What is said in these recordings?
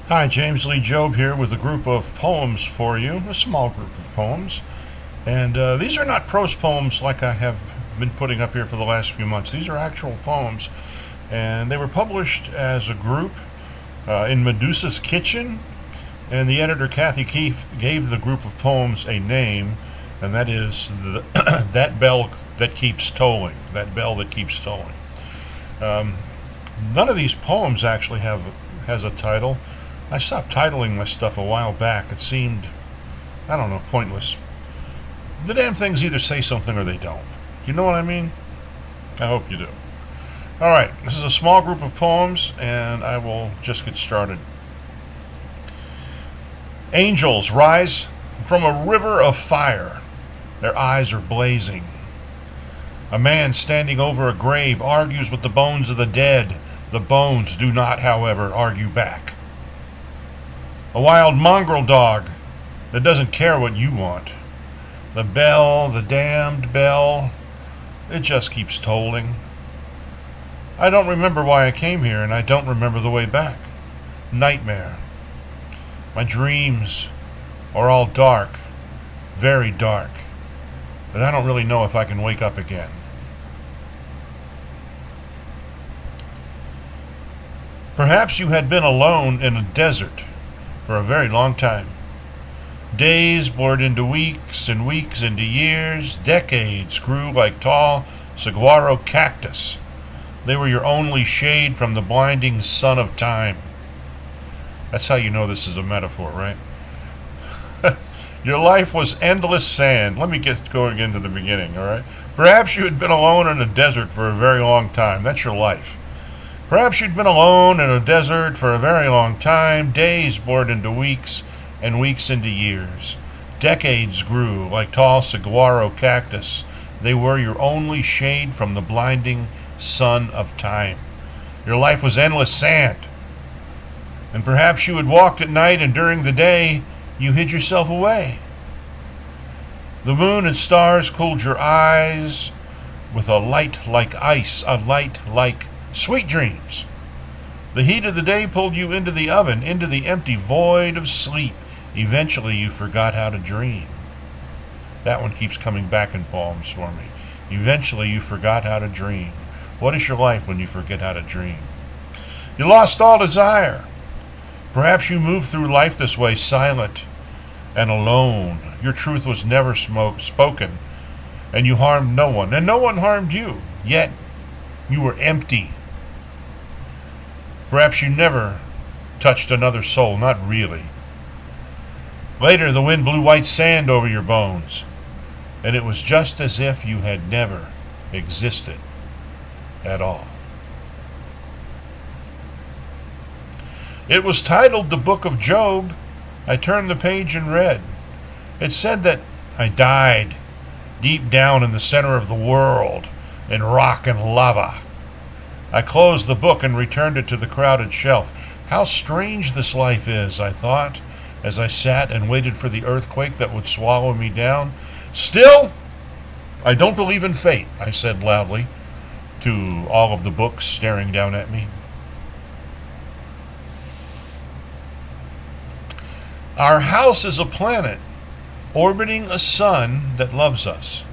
Hi, James Lee Jobe here with a group of poems for you, a small group of poems. And these are not prose poems like I have been putting up here for the last few months. These are actual poems, and they were published as a group in Medusa's Kitchen. And the editor, Kathy Keefe, gave the group of poems a name, and that is That Bell That Keeps Tolling. That Bell That Keeps Tolling. None of these poems actually has a title. I stopped titling my stuff a while back. It seemed, I don't know, pointless. The damn things either say something or they don't. You know what I mean? I hope you do. All right, this is a small group of poems, and I will just get started. Angels rise from a river of fire. Their eyes are blazing. A man standing over a grave argues with the bones of the dead. The bones do not, however, argue back. A wild mongrel dog that doesn't care what you want. The bell, the damned bell, it just keeps tolling. I don't remember why I came here, and I don't remember the way back. Nightmare. My dreams are all dark, very dark, but I don't really know if I can wake up again. Perhaps you had been alone in a desert for a very long time. Days blurred into weeks, and weeks into years. Decades grew like tall saguaro cactus. They were your only shade from the blinding sun of time. That's how you know this is a metaphor, right? Your life was endless sand. Let me get going into the beginning, all right? Perhaps you had been alone in a desert for a very long time. That's your life. Perhaps you'd been alone in a desert for a very long time. Days blurred into weeks, and weeks into years. Decades grew like tall saguaro cactus. They were your only shade from the blinding sun of time. Your life was endless sand. And perhaps you had walked at night, and during the day you hid yourself away. The moon and stars cooled your eyes with a light like ice, a light like sweet dreams. The heat of the day pulled you into the oven, into the empty void of sleep. Eventually you forgot how to dream. That one keeps coming back in poems for me. Eventually you forgot how to dream. What is your life when you forget how to dream? You lost all desire. Perhaps you moved through life this way, silent and alone. Your truth was never spoken, and you harmed no one, and no one harmed you. Yet you were empty. Perhaps you never touched another soul, not really. Later, the wind blew white sand over your bones, and it was just as if you had never existed at all. It was titled The Book of Job. I turned the page and read. It said that I died deep down in the center of the world in rock and lava. I closed the book and returned it to the crowded shelf. How strange this life is, I thought, as I sat and waited for the earthquake that would swallow me down. Still, I don't believe in fate, I said loudly to all of the books staring down at me. Our house is a planet orbiting a sun that loves us.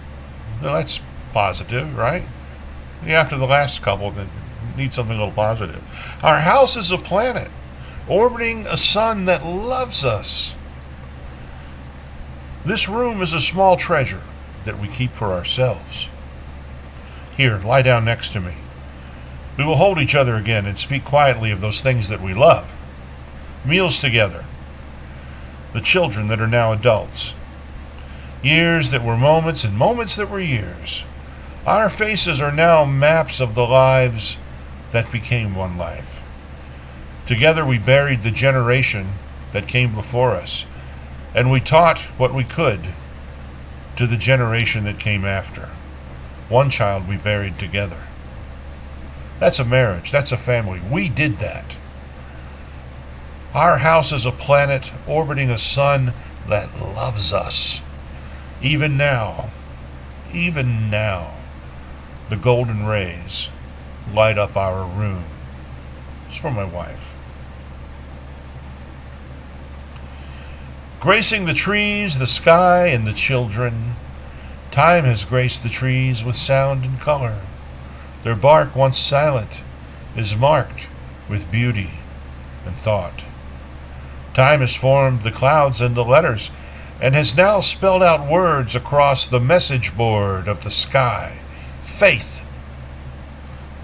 Well, that's positive, right? After the last couple, that need something a little positive. Our house is a planet orbiting a sun that loves us. This room is a small treasure that we keep for ourselves. Here, lie down next to me. We will hold each other again and speak quietly of those things that we love. Meals together. The children that are now adults. Years that were moments and moments that were years. Our faces are now maps of the lives that became one life. Together we buried the generation that came before us, and we taught what we could to the generation that came after. One child we buried together. That's a marriage. That's a family. We did that. Our house is a planet orbiting a sun that loves us. Even now, the golden rays light up our room. It's for my wife. gracing the trees, the sky, and the children. Time has graced the trees with sound and color. Their bark, once silent, is marked with beauty and thought. Time has formed the clouds and the letters, and has now spelled out words across the message board of the sky. Faith,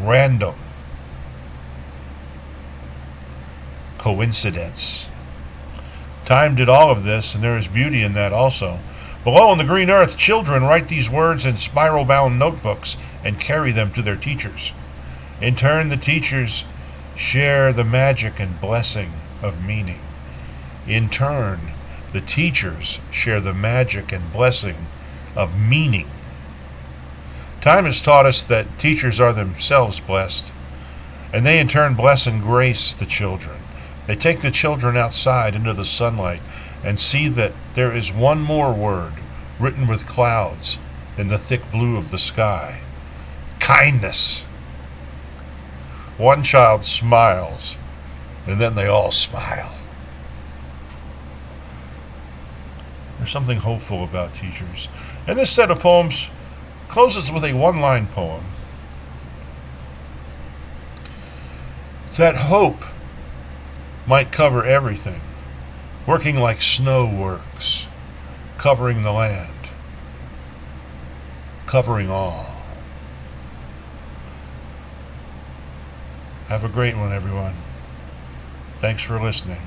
random, coincidence. Time did all of this, and there is beauty in that also. Below on the green earth, children write these words in spiral-bound notebooks and carry them to their teachers. In turn, the teachers share the magic and blessing of meaning. In turn, the teachers share the magic and blessing of meaning. Time has taught us that teachers are themselves blessed, and they in turn bless and grace the children. They take the children outside into the sunlight and see that there is one more word written with clouds in the thick blue of the sky. Kindness. One child smiles, and then they all smile. There's something hopeful about teachers. And this set of poems closes with a one-line poem. That hope might cover everything, working like snow works, covering the land, covering all. Have a great one, everyone. Thanks for listening.